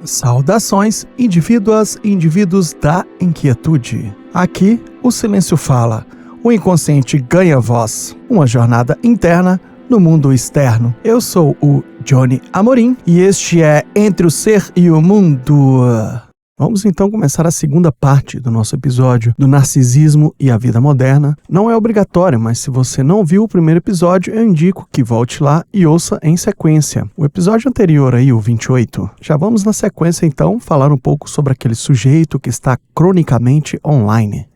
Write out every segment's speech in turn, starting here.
Saudações, indivíduas e indivíduos da inquietude. Aqui, o silêncio fala, o inconsciente ganha voz. Uma jornada interna no mundo externo. Eu sou o Johnny Amorim e este é Entre o Ser e o Mundo. Vamos então começar a segunda parte do nosso episódio do Narcisismo e a Vida Moderna. Não é obrigatório, mas se você não viu o primeiro episódio, eu indico que volte lá e ouça em sequência. O episódio anterior aí, o 28. Já vamos na sequência então falar um pouco sobre aquele sujeito que está cronicamente online.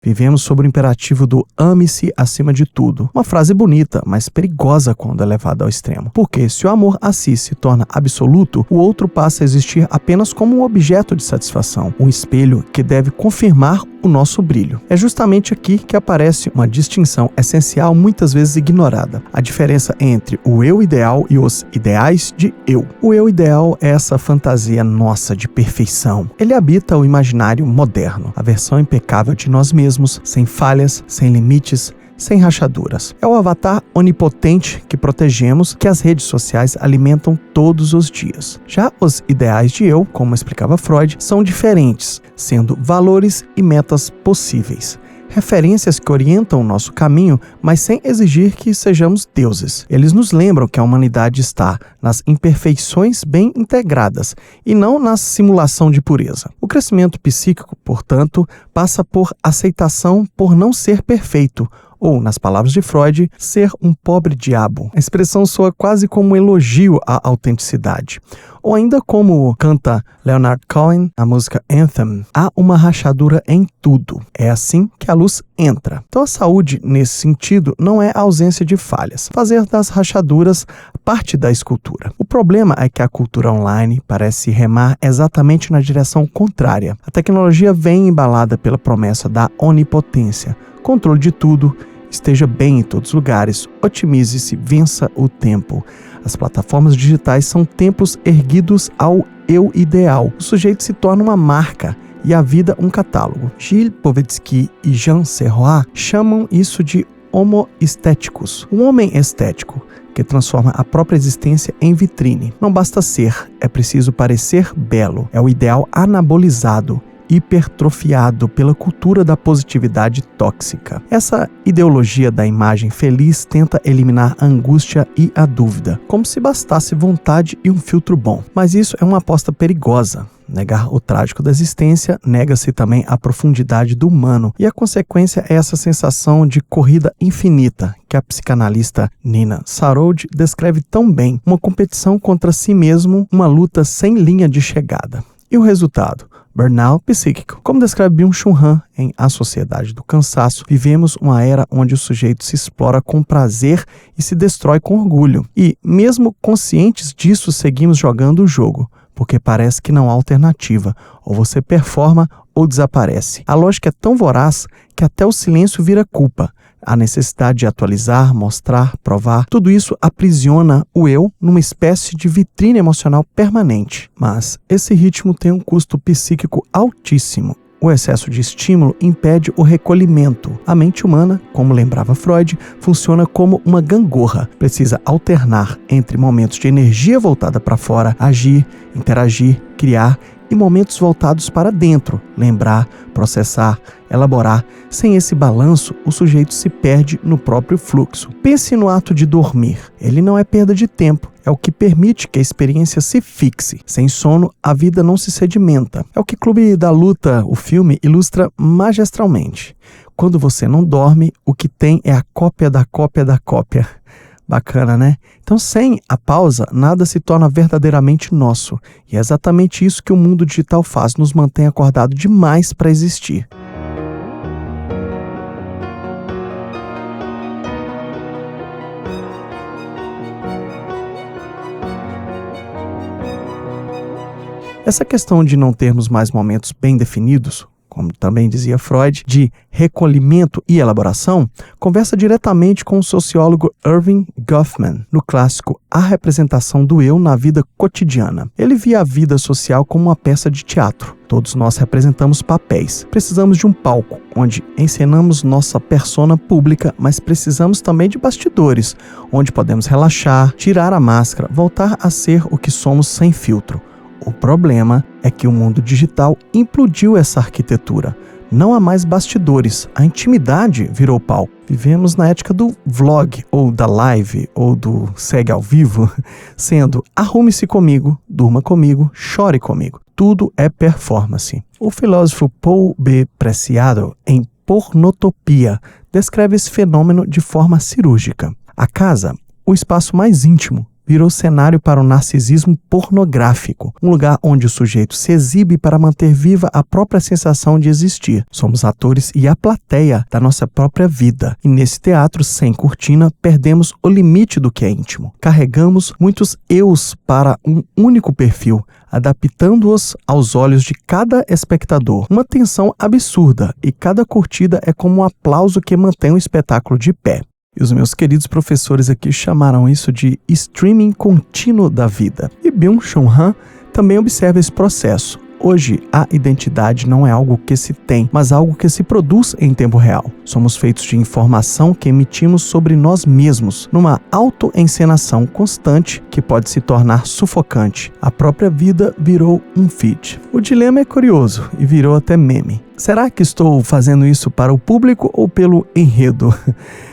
Vivemos sob o imperativo do ame-se acima de tudo. Uma frase bonita, mas perigosa quando é levada ao extremo. Porque se o amor a si se torna absoluto, o outro passa a existir apenas como um objeto de satisfação, um espelho que deve confirmar o nosso brilho. É justamente aqui que aparece uma distinção essencial muitas vezes ignorada. A diferença entre o eu ideal e os ideais de eu. O eu ideal é essa fantasia nossa de perfeição. Ele habita o imaginário moderno, a versão impecável de nós mesmos, sem falhas, sem limites, sem rachaduras. É o avatar onipotente que protegemos, que as redes sociais alimentam todos os dias. Já os ideais de eu, como explicava Freud, são diferentes, sendo valores e metas possíveis. Referências que orientam o nosso caminho, mas sem exigir que sejamos deuses. Eles nos lembram que a humanidade está nas imperfeições bem integradas e não na simulação de pureza. O crescimento psíquico, portanto, passa por aceitação por não ser perfeito, ou, nas palavras de Freud, ser um pobre diabo. A expressão soa quase como um elogio à autenticidade. Ou ainda como canta Leonard Cohen na música Anthem, há uma rachadura em tudo. É assim que a luz entra. Então a saúde, nesse sentido, não é a ausência de falhas. Fazer das rachaduras parte da escultura. O problema é que a cultura online parece remar exatamente na direção contrária. A tecnologia vem embalada pela promessa da onipotência, controle de tudo, esteja bem em todos os lugares, otimize-se, vença o tempo. As plataformas digitais são templos erguidos ao eu ideal. O sujeito se torna uma marca e a vida um catálogo. Gilles Povetsky e Jean Serrois chamam isso de homoestéticos. Um homem estético que transforma a própria existência em vitrine. Não basta ser, é preciso parecer belo. É o ideal anabolizado, hipertrofiado pela cultura da positividade tóxica. Essa ideologia da imagem feliz tenta eliminar a angústia e a dúvida, como se bastasse vontade e um filtro bom. Mas isso é uma aposta perigosa. Negar o trágico da existência, nega-se também a profundidade do humano, e a consequência é essa sensação de corrida infinita que a psicanalista Nina Saroud descreve tão bem, uma competição contra si mesmo, uma luta sem linha de chegada. E o resultado? Burnout psíquico. Como descreve Byung-Chul Han em A Sociedade do Cansaço, vivemos uma era onde o sujeito se explora com prazer e se destrói com orgulho. E, mesmo conscientes disso, seguimos jogando o jogo, porque parece que não há alternativa. Ou você performa ou desaparece. A lógica é tão voraz que até o silêncio vira culpa. A necessidade de atualizar, mostrar, provar, tudo isso aprisiona o eu numa espécie de vitrine emocional permanente. Mas esse ritmo tem um custo psíquico altíssimo. O excesso de estímulo impede o recolhimento. A mente humana, como lembrava Freud, funciona como uma gangorra. Precisa alternar entre momentos de energia voltada para fora, agir, interagir, criar, e momentos voltados para dentro, lembrar, processar, elaborar. Sem esse balanço, o sujeito se perde no próprio fluxo. Pense no ato de dormir. Ele não é perda de tempo, é o que permite que a experiência se fixe. Sem sono, a vida não se sedimenta. É o que Clube da Luta, o filme, ilustra magistralmente. Quando você não dorme, o que tem é a cópia da cópia da cópia. Bacana, né? Então, sem a pausa, nada se torna verdadeiramente nosso. E é exatamente isso que o mundo digital faz, nos mantém acordado demais para existir. Essa questão de não termos mais momentos bem definidos, como também dizia Freud, de recolhimento e elaboração, conversa diretamente com o sociólogo Erving Goffman, no clássico A Representação do Eu na Vida Cotidiana. Ele via a vida social como uma peça de teatro. Todos nós representamos papéis. Precisamos de um palco, onde encenamos nossa persona pública, mas precisamos também de bastidores, onde podemos relaxar, tirar a máscara, voltar a ser o que somos sem filtro. O problema é que o mundo digital implodiu essa arquitetura. Não há mais bastidores, a intimidade virou palco. Vivemos na ética do vlog, ou da live, ou do segue ao vivo, sendo arrume-se comigo, durma comigo, chore comigo. Tudo é performance. O filósofo Paul B. Preciado, em Pornotopia, descreve esse fenômeno de forma cirúrgica. A casa, o espaço mais íntimo, virou cenário para o narcisismo pornográfico, um lugar onde o sujeito se exibe para manter viva a própria sensação de existir. Somos atores e a plateia da nossa própria vida. E nesse teatro sem cortina, perdemos o limite do que é íntimo. Carregamos muitos eus para um único perfil, adaptando-os aos olhos de cada espectador. Uma tensão absurda, e cada curtida é como um aplauso que mantém o espetáculo de pé. E os meus queridos professores aqui chamaram isso de streaming contínuo da vida. E Byung-Chul Han também observa esse processo. Hoje, a identidade não é algo que se tem, mas algo que se produz em tempo real. Somos feitos de informação que emitimos sobre nós mesmos, numa autoencenação constante que pode se tornar sufocante. A própria vida virou um feed. O dilema é curioso e virou até meme. Será que estou fazendo isso para o público ou pelo enredo?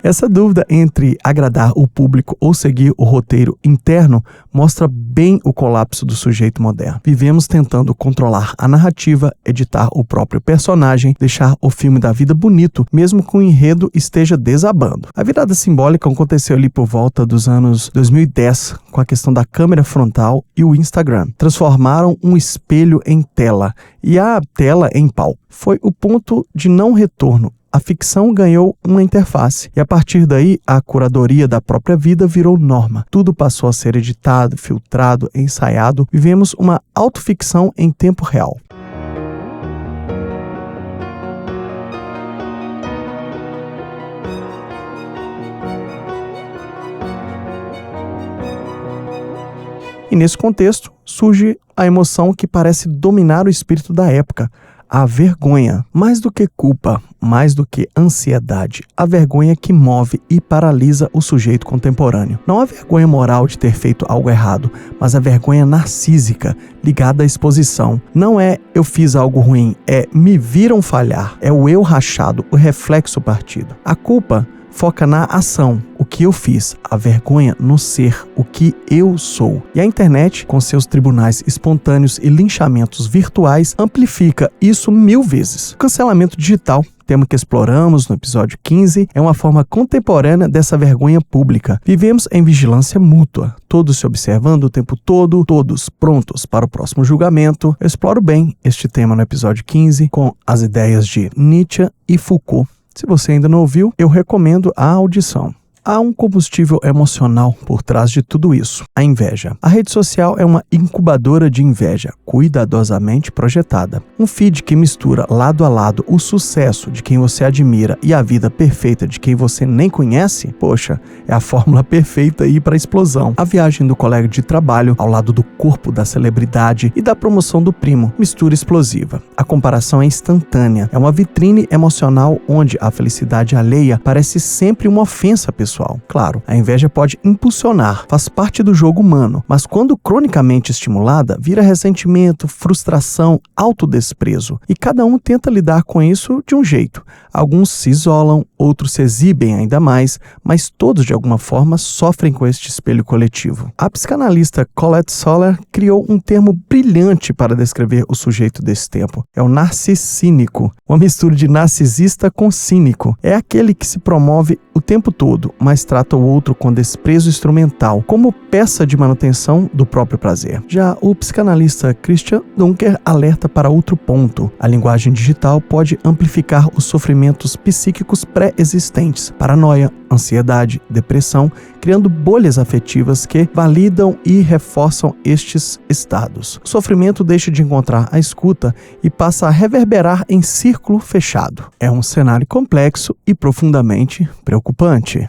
Essa dúvida entre agradar o público ou seguir o roteiro interno mostra bem o colapso do sujeito moderno. Vivemos tentando controlar a narrativa, editar o próprio personagem, deixar o filme da vida bonito, mesmo que o enredo esteja desabando. A virada simbólica aconteceu ali por volta dos anos 2010, com a questão da câmera frontal e o Instagram. Transformaram um espelho em tela e a tela em palco. Foi o ponto de não retorno. A ficção ganhou uma interface e a partir daí a curadoria da própria vida virou norma. Tudo passou a ser editado, filtrado, ensaiado. Vivemos uma autoficção em tempo real. E nesse contexto surge a emoção que parece dominar o espírito da época. A vergonha, mais do que culpa, mais do que ansiedade, a vergonha que move e paralisa o sujeito contemporâneo. Não a vergonha moral de ter feito algo errado, mas a vergonha narcísica ligada à exposição. Não é eu fiz algo ruim, é me viram falhar, é o eu rachado, o reflexo partido. A culpa foca na ação, o que eu fiz, a vergonha no ser, o que eu sou. E a internet, com seus tribunais espontâneos e linchamentos virtuais, amplifica isso 1000 vezes. O cancelamento digital, tema que exploramos no episódio 15, é uma forma contemporânea dessa vergonha pública. Vivemos em vigilância mútua, todos se observando o tempo todo, todos prontos para o próximo julgamento. Eu exploro bem este tema no episódio 15, com as ideias de Nietzsche e Foucault. Se você ainda não ouviu, eu recomendo a audição. Há um combustível emocional por trás de tudo isso, a inveja. A rede social é uma incubadora de inveja, cuidadosamente projetada. Um feed que mistura lado a lado o sucesso de quem você admira e a vida perfeita de quem você nem conhece, poxa, é a fórmula perfeita aí para a explosão. A viagem do colega de trabalho ao lado do corpo da celebridade e da promoção do primo, mistura explosiva. A comparação é instantânea, é uma vitrine emocional onde a felicidade alheia parece sempre uma ofensa pessoal. Claro, a inveja pode impulsionar, faz parte do jogo humano, mas quando cronicamente estimulada, vira ressentimento, frustração, autodesprezo. E cada um tenta lidar com isso de um jeito. Alguns se isolam, outros se exibem ainda mais, mas todos de alguma forma sofrem com este espelho coletivo. A psicanalista Colette Soller criou um termo brilhante para descrever o sujeito desse tempo. É o narcisínico, uma mistura de narcisista com cínico. É aquele que se promove o tempo todo, mas trata o outro com desprezo instrumental, como peça de manutenção do próprio prazer. Já o psicanalista Christian Dunker alerta para outro ponto. A linguagem digital pode amplificar os sofrimentos psíquicos pré-existentes, paranoia, ansiedade, depressão, criando bolhas afetivas que validam e reforçam estes estados. O sofrimento deixa de encontrar a escuta e passa a reverberar em círculo fechado. É um cenário complexo e profundamente preocupante.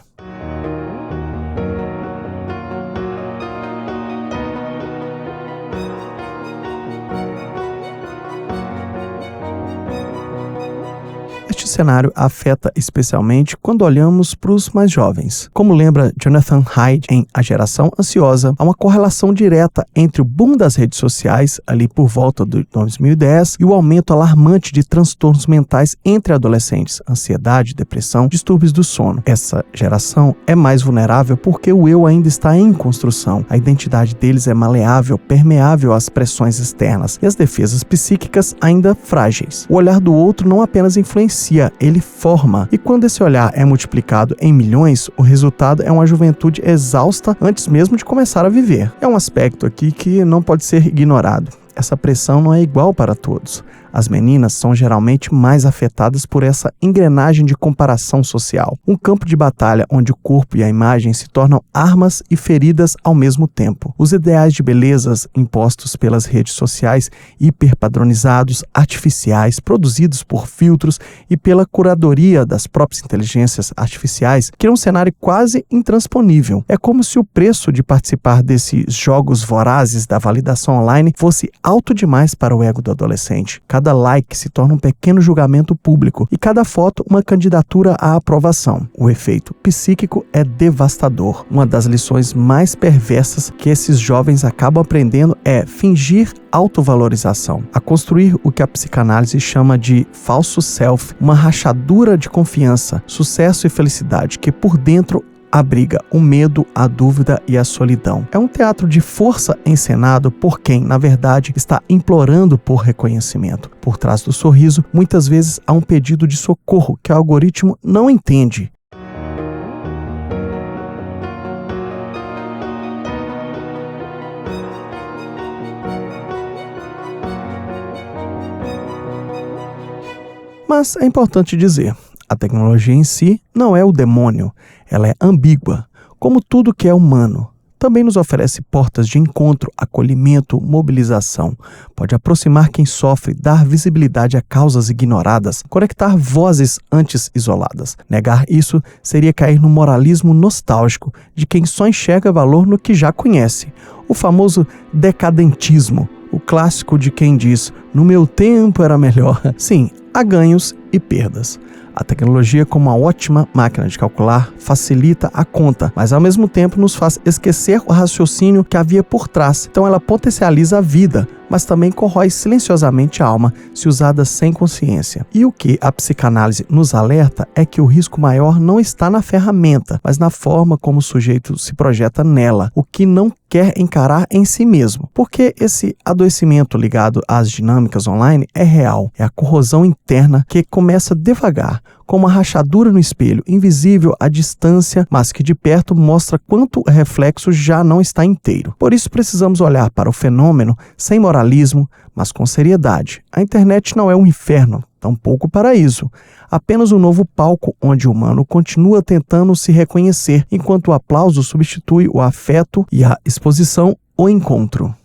cenário afeta especialmente quando olhamos para os mais jovens. Como lembra Jonathan Haidt em A Geração Ansiosa, há uma correlação direta entre o boom das redes sociais, ali por volta de 2010, e o aumento alarmante de transtornos mentais entre adolescentes, ansiedade, depressão, distúrbios do sono. Essa geração é mais vulnerável porque o eu ainda está em construção. A identidade deles é maleável, permeável às pressões externas e as defesas psíquicas ainda frágeis. O olhar do outro não apenas influencia, ele forma. E quando esse olhar é multiplicado em milhões, o resultado é uma juventude exausta antes mesmo de começar a viver. É um aspecto aqui que não pode ser ignorado. Essa pressão não é igual para todos. As meninas são geralmente mais afetadas por essa engrenagem de comparação social. Um campo de batalha onde o corpo e a imagem se tornam armas e feridas ao mesmo tempo. Os ideais de belezas impostos pelas redes sociais, hiperpadronizados, artificiais, produzidos por filtros e pela curadoria das próprias inteligências artificiais, criam um cenário quase intransponível. É como se o preço de participar desses jogos vorazes da validação online fosse alto demais para o ego do adolescente. Cada like se torna um pequeno julgamento público e cada foto uma candidatura à aprovação. O efeito psíquico é devastador. Uma das lições mais perversas que esses jovens acabam aprendendo é fingir autovalorização, a construir o que a psicanálise chama de falso self, uma rachadura de confiança, sucesso e felicidade que por dentro abriga o medo, a dúvida e a solidão. É um teatro de força encenado por quem, na verdade, está implorando por reconhecimento. Por trás do sorriso, muitas vezes há um pedido de socorro que o algoritmo não entende. Mas é importante dizer, a tecnologia em si não é o demônio, ela é ambígua, como tudo que é humano. Também nos oferece portas de encontro, acolhimento, mobilização. Pode aproximar quem sofre, dar visibilidade a causas ignoradas, conectar vozes antes isoladas. Negar isso seria cair no moralismo nostálgico de quem só enxerga valor no que já conhece. O famoso decadentismo, o clássico de quem diz, no meu tempo era melhor. Sim, há ganhos e perdas. A tecnologia, como uma ótima máquina de calcular, facilita a conta, mas ao mesmo tempo nos faz esquecer o raciocínio que havia por trás. Então ela potencializa a vida, mas também corrói silenciosamente a alma se usada sem consciência. E o que a psicanálise nos alerta é que o risco maior não está na ferramenta, mas na forma como o sujeito se projeta nela, o que não quer encarar em si mesmo. Porque esse adoecimento ligado às dinâmicas online é real, é a corrosão interna que começa devagar, com uma rachadura no espelho, invisível à distância, mas que de perto mostra quanto o reflexo já não está inteiro. Por isso precisamos olhar para o fenômeno sem moralismo, mas com seriedade. A internet não é um inferno, tampouco paraíso. Apenas um novo palco onde o humano continua tentando se reconhecer, enquanto o aplauso substitui o afeto e a exposição o encontro.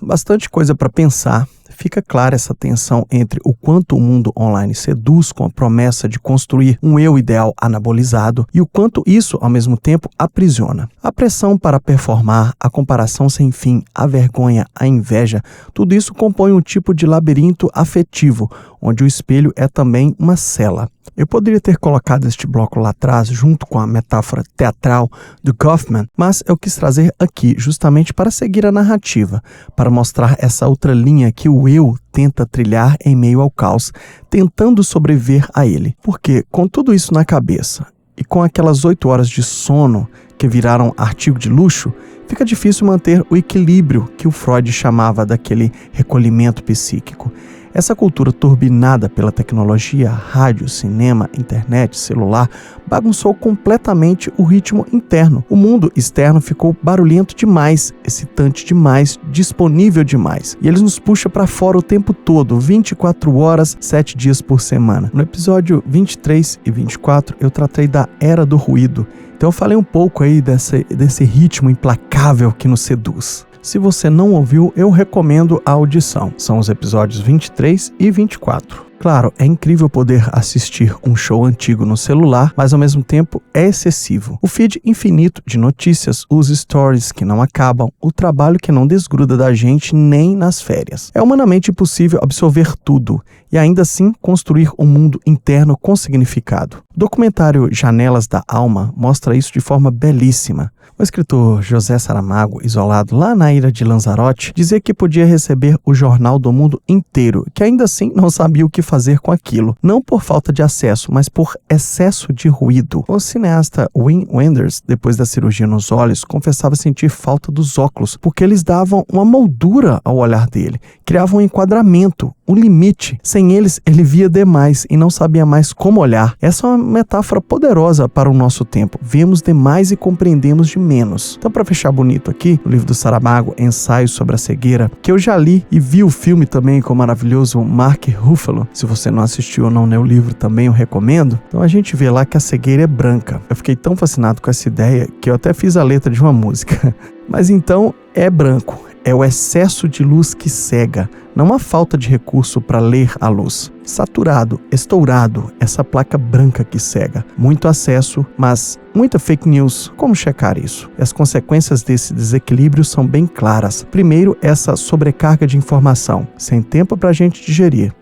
Bastante coisa para pensar. Fica clara essa tensão entre o quanto o mundo online seduz com a promessa de construir um eu ideal anabolizado e o quanto isso, ao mesmo tempo, aprisiona. A pressão para performar, a comparação sem fim, a vergonha, a inveja, tudo isso compõe um tipo de labirinto afetivo, onde o espelho é também uma cela. Eu poderia ter colocado este bloco lá atrás, junto com a metáfora teatral do Goffman, mas eu quis trazer aqui, justamente para seguir a narrativa, para mostrar essa outra linha que o eu tenta trilhar em meio ao caos, tentando sobreviver a ele. Porque, com tudo isso na cabeça, e com aquelas 8 horas de sono que viraram artigo de luxo, fica difícil manter o equilíbrio que o Freud chamava daquele recolhimento psíquico. Essa cultura turbinada pela tecnologia, rádio, cinema, internet, celular, bagunçou completamente o ritmo interno. O mundo externo ficou barulhento demais, excitante demais, disponível demais. E ele nos puxa para fora o tempo todo, 24 horas, 7 dias por semana. No episódio 23 e 24, eu tratei da era do ruído. Então eu falei um pouco aí desse ritmo implacável que nos seduz. Se você não ouviu, eu recomendo a audição. São os episódios 23 e 24. Claro, é incrível poder assistir um show antigo no celular, mas ao mesmo tempo é excessivo. O feed infinito de notícias, os stories que não acabam, o trabalho que não desgruda da gente nem nas férias. É humanamente impossível absorver tudo e ainda assim construir um mundo interno com significado. O documentário Janelas da Alma mostra isso de forma belíssima. O escritor José Saramago, isolado lá na ilha de Lanzarote, dizia que podia receber o jornal do mundo inteiro, que ainda assim não sabia o que fazer com aquilo, não por falta de acesso, mas por excesso de ruído. O cineasta Wim Wenders, depois da cirurgia nos olhos, confessava sentir falta dos óculos, porque eles davam uma moldura ao olhar dele, criavam um enquadramento, um limite. Sem eles, ele via demais e não sabia mais como olhar. Essa é uma metáfora poderosa para o nosso tempo. Vemos demais e compreendemos de menos. Então, para fechar bonito aqui, o livro do Saramago, Ensaios sobre a Cegueira, que eu já li e vi o filme também com o maravilhoso Mark Ruffalo. Se você não assistiu ou não leu o livro, também eu recomendo. Então, a gente vê lá que a cegueira é branca. Eu fiquei tão fascinado com essa ideia que eu até fiz a letra de uma música. Mas então, é branco. É o excesso de luz que cega, não a falta de recurso para ler a luz. Saturado, estourado, essa placa branca que cega. Muito acesso, mas muita fake news. Como checar isso? E as consequências desse desequilíbrio são bem claras. Primeiro, essa sobrecarga de informação, sem tempo para a gente digerir.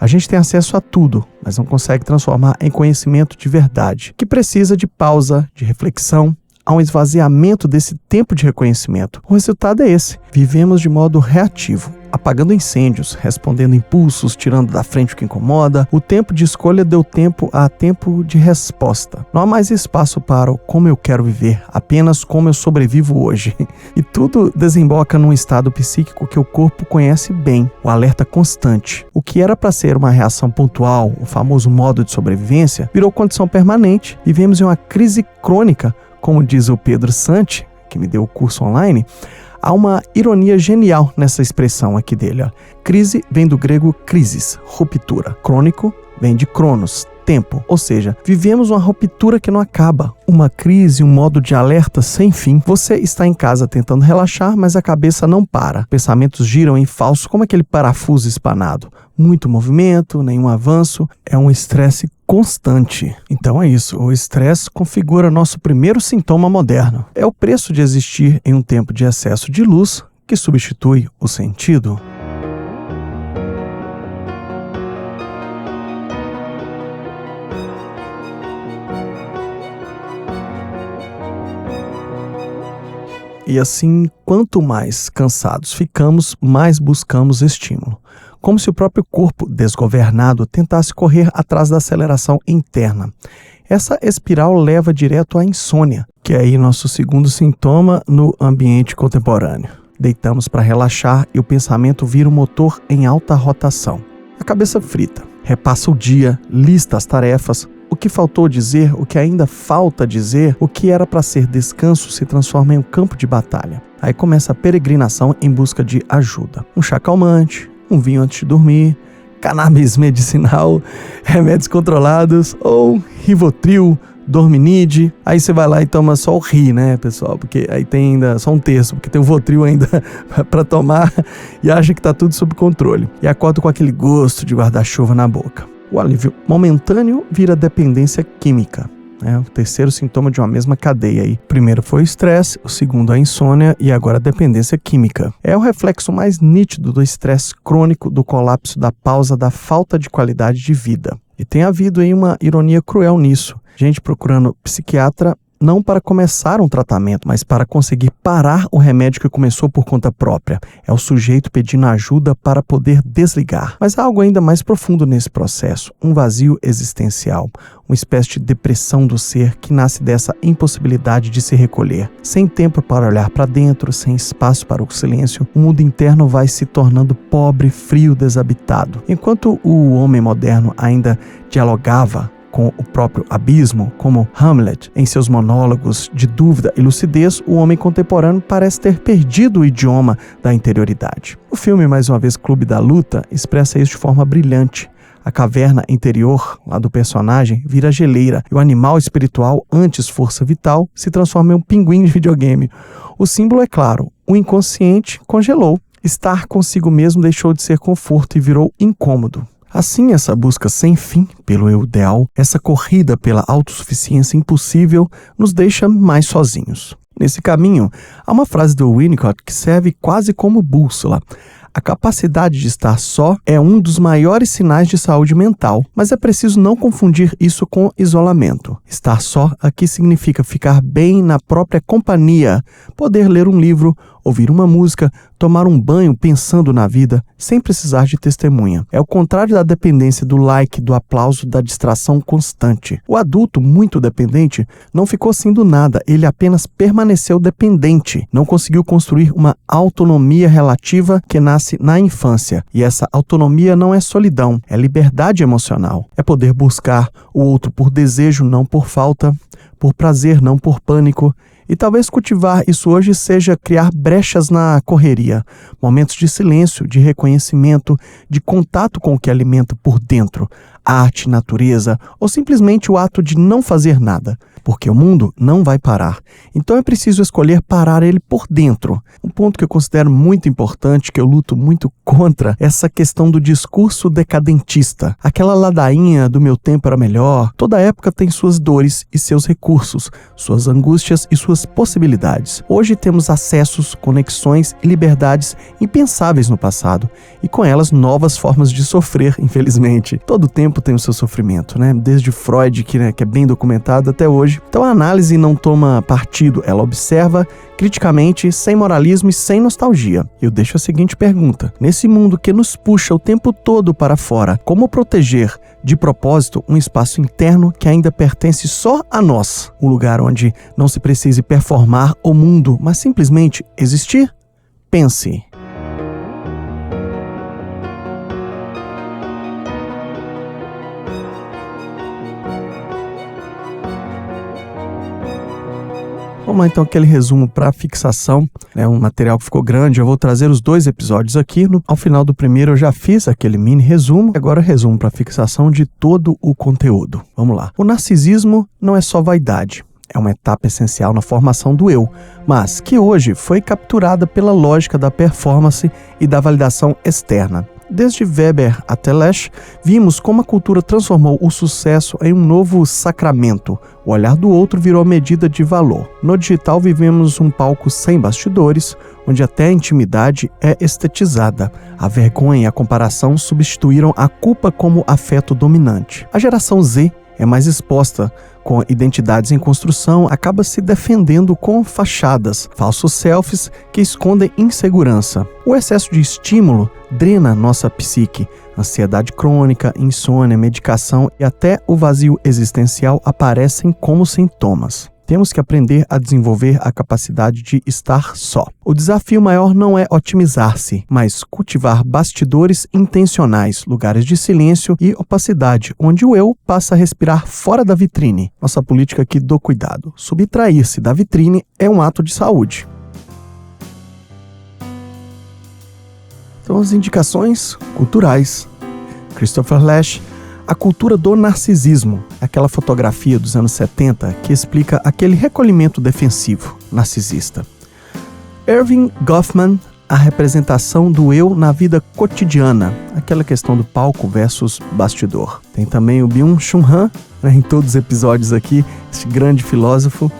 A gente tem acesso a tudo, mas não consegue transformar em conhecimento de verdade, que precisa de pausa, de reflexão. Há um esvaziamento desse tempo de reconhecimento. O resultado é esse. Vivemos de modo reativo, apagando incêndios, respondendo impulsos, tirando da frente o que incomoda. O tempo de escolha deu tempo a tempo de resposta. Não há mais espaço para o como eu quero viver, apenas como eu sobrevivo hoje. E tudo desemboca num estado psíquico que o corpo conhece bem, o alerta constante. O que era para ser uma reação pontual, o famoso modo de sobrevivência, virou condição permanente. Vivemos em uma crise crônica. Como diz o Pedro Santi, que me deu o curso online, há uma ironia genial nessa expressão aqui dele. Ó. Crise vem do grego crisis, ruptura. Crônico vem de cronos, tempo. Ou seja, vivemos uma ruptura que não acaba. Uma crise, um modo de alerta sem fim. Você está em casa tentando relaxar, mas a cabeça não para. Pensamentos giram em falso como aquele parafuso espanado. Muito movimento, nenhum avanço. É um estresse constante. Então é isso, o estresse configura nosso primeiro sintoma moderno. É o preço de existir em um tempo de excesso de luz que substitui o sentido. E assim, quanto mais cansados ficamos, mais buscamos estímulo. Como se o próprio corpo desgovernado tentasse correr atrás da aceleração interna. Essa espiral leva direto à insônia, que é aí nosso segundo sintoma no ambiente contemporâneo. Deitamos para relaxar e o pensamento vira o motor em alta rotação. A cabeça frita, repassa o dia, lista as tarefas, o que faltou dizer, o que ainda falta dizer, o que era para ser descanso se transforma em um campo de batalha. Aí começa a peregrinação em busca de ajuda. Um chá calmante, um vinho antes de dormir, cannabis medicinal, remédios controlados ou Rivotril, Dorminide. Aí você vai lá e toma só o Ri, né, pessoal? Porque aí tem ainda só um terço, porque tem o Votril ainda para tomar e acha que tá tudo sob controle. E acorda com aquele gosto de guarda-chuva na boca. O alívio momentâneo vira dependência química. O terceiro sintoma de uma mesma cadeia aí. O primeiro foi o estresse, o segundo a insônia e agora a dependência química. É o reflexo mais nítido do estresse crônico, do colapso, da pausa, da falta de qualidade de vida. E tem havido aí uma ironia cruel nisso. Gente procurando psiquiatra não para começar um tratamento, mas para conseguir parar o remédio que começou por conta própria. É o sujeito pedindo ajuda para poder desligar. Mas há algo ainda mais profundo nesse processo, um vazio existencial, uma espécie de depressão do ser que nasce dessa impossibilidade de se recolher. Sem tempo para olhar para dentro, sem espaço para o silêncio, o mundo interno vai se tornando pobre, frio, desabitado. Enquanto o homem moderno ainda dialogava com o próprio abismo, como Hamlet em seus monólogos de dúvida e lucidez, o homem contemporâneo parece ter perdido o idioma da interioridade. O filme, mais uma vez, Clube da Luta, expressa isso de forma brilhante. A caverna interior lá do personagem vira geleira e o animal espiritual, antes força vital, se transforma em um pinguim de videogame. O símbolo é claro, o inconsciente congelou. Estar consigo mesmo deixou de ser conforto e virou incômodo. Assim, essa busca sem fim pelo eu ideal, essa corrida pela autossuficiência impossível, nos deixa mais sozinhos. Nesse caminho, há uma frase do Winnicott que serve quase como bússola. A capacidade de estar só é um dos maiores sinais de saúde mental, mas é preciso não confundir isso com isolamento. Estar só aqui significa ficar bem na própria companhia, poder ler um livro, ouvir uma música, tomar um banho pensando na vida, sem precisar de testemunha. É o contrário da dependência do like, do aplauso, da distração constante. O adulto muito dependente não ficou assim do nada, ele apenas permaneceu dependente. Não conseguiu construir uma autonomia relativa que nasce na infância. E essa autonomia não é solidão, é liberdade emocional. É poder buscar o outro por desejo, não por falta, por prazer, não por pânico. E talvez cultivar isso hoje seja criar brechas na correria, momentos de silêncio, de reconhecimento, de contato com o que alimenta por dentro, arte, natureza, ou simplesmente o ato de não fazer nada, porque o mundo não vai parar. Então é preciso escolher parar ele por dentro. Um ponto que eu considero muito importante, que eu luto muito contra, é essa questão do discurso decadentista. Aquela ladainha do meu tempo era melhor. Toda época tem suas dores e seus recursos, suas angústias e suas possibilidades. Hoje temos acessos, conexões e liberdades impensáveis no passado, e com elas novas formas de sofrer, infelizmente. Todo tempo tem o seu sofrimento, né? Desde Freud, que é bem documentado, até hoje. Então a análise não toma partido, ela observa criticamente, sem moralismo e sem nostalgia. Eu deixo a seguinte pergunta: nesse mundo que nos puxa o tempo todo para fora, como proteger de propósito um espaço interno que ainda pertence só a nós? Um lugar onde não se precise performar o mundo, mas simplesmente existir? Pense. Vamos lá então, aquele resumo para fixação, é um material que ficou grande, eu vou trazer os 2 episódios aqui, ao final do primeiro eu já fiz aquele mini resumo, agora resumo para fixação de todo o conteúdo. Vamos lá. O narcisismo não é só vaidade, é uma etapa essencial na formação do eu, mas que hoje foi capturada pela lógica da performance e da validação externa. Desde Weber até Lesch, vimos como a cultura transformou o sucesso em um novo sacramento. O olhar do outro virou medida de valor. No digital vivemos um palco sem bastidores, onde até a intimidade é estetizada. A vergonha e a comparação substituíram a culpa como afeto dominante. A geração Z é mais exposta, com identidades em construção, acaba se defendendo com fachadas, falsos selfies que escondem insegurança. O excesso de estímulo drena nossa psique. Ansiedade crônica, insônia, medicação e até o vazio existencial aparecem como sintomas. Temos que aprender a desenvolver a capacidade de estar só. O desafio maior não é otimizar-se, mas cultivar bastidores intencionais, lugares de silêncio e opacidade, onde o eu passa a respirar fora da vitrine. Nossa política aqui do cuidado. Subtrair-se da vitrine é um ato de saúde. Então, as indicações culturais. Christopher Lasch, A Cultura do Narcisismo, aquela fotografia dos anos 70 que explica aquele recolhimento defensivo narcisista. Erving Goffman, A Representação do Eu na Vida Cotidiana, aquela questão do palco versus bastidor. Tem também o Byung-Chul Han, em todos os episódios aqui, esse grande filósofo.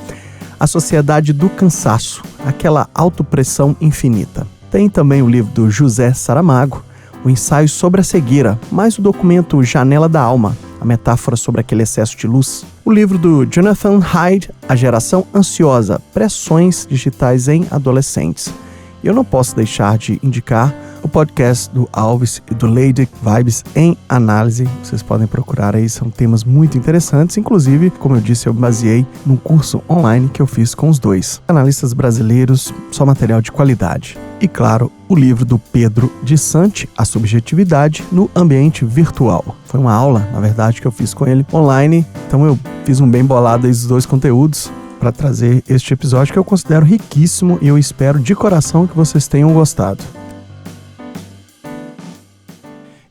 A Sociedade do Cansaço, aquela autopressão infinita. Tem também o livro do José Saramago, O Ensaio sobre a Cegueira, mais o documento Janela da Alma, a metáfora sobre aquele excesso de luz. O livro do Jonathan Haidt, A Geração Ansiosa, Pressões Digitais em Adolescentes. E eu não posso deixar de indicar o podcast do Alves e do Lady Vibes em Análise. Vocês podem procurar aí, são temas muito interessantes. Inclusive, como eu disse, eu baseei num curso online que eu fiz com os dois analistas brasileiros, só material de qualidade. E claro, o livro do Pedro de Santi, A Subjetividade no Ambiente Virtual. Foi uma aula, na verdade, que eu fiz com ele online, então eu fiz um bem bolado aí dos 2 conteúdos para trazer este episódio que eu considero riquíssimo e eu espero de coração que vocês tenham gostado.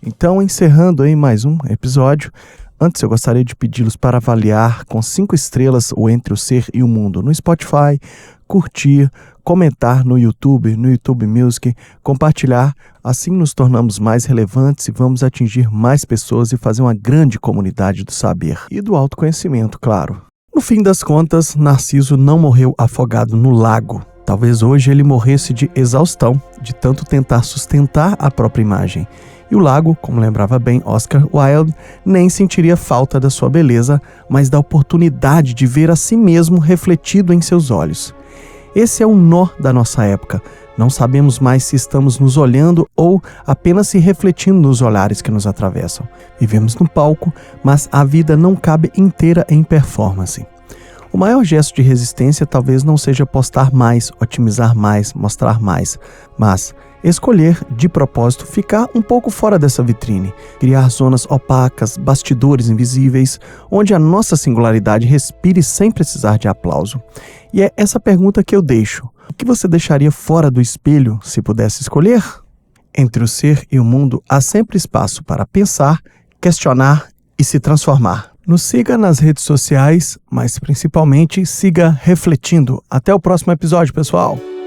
Então, encerrando aí mais um episódio, antes eu gostaria de pedi-los para avaliar com 5 estrelas o Entre o Ser e o Mundo no Spotify, curtir, comentar no YouTube Music, compartilhar. Assim nos tornamos mais relevantes e vamos atingir mais pessoas e fazer uma grande comunidade do saber e do autoconhecimento, claro. No fim das contas, Narciso não morreu afogado no lago. Talvez hoje ele morresse de exaustão, de tanto tentar sustentar a própria imagem. E o lago, como lembrava bem Oscar Wilde, nem sentiria falta da sua beleza, mas da oportunidade de ver a si mesmo refletido em seus olhos. Esse é o nó da nossa época. Não sabemos mais se estamos nos olhando ou apenas se refletindo nos olhares que nos atravessam. Vivemos no palco, mas a vida não cabe inteira em performance. O maior gesto de resistência talvez não seja postar mais, otimizar mais, mostrar mais, mas escolher, de propósito, ficar um pouco fora dessa vitrine, criar zonas opacas, bastidores invisíveis, onde a nossa singularidade respire sem precisar de aplauso. E é essa pergunta que eu deixo. O que você deixaria fora do espelho se pudesse escolher? Entre o ser e o mundo há sempre espaço para pensar, questionar e se transformar. Nos siga nas redes sociais, mas principalmente siga refletindo. Até o próximo episódio, pessoal!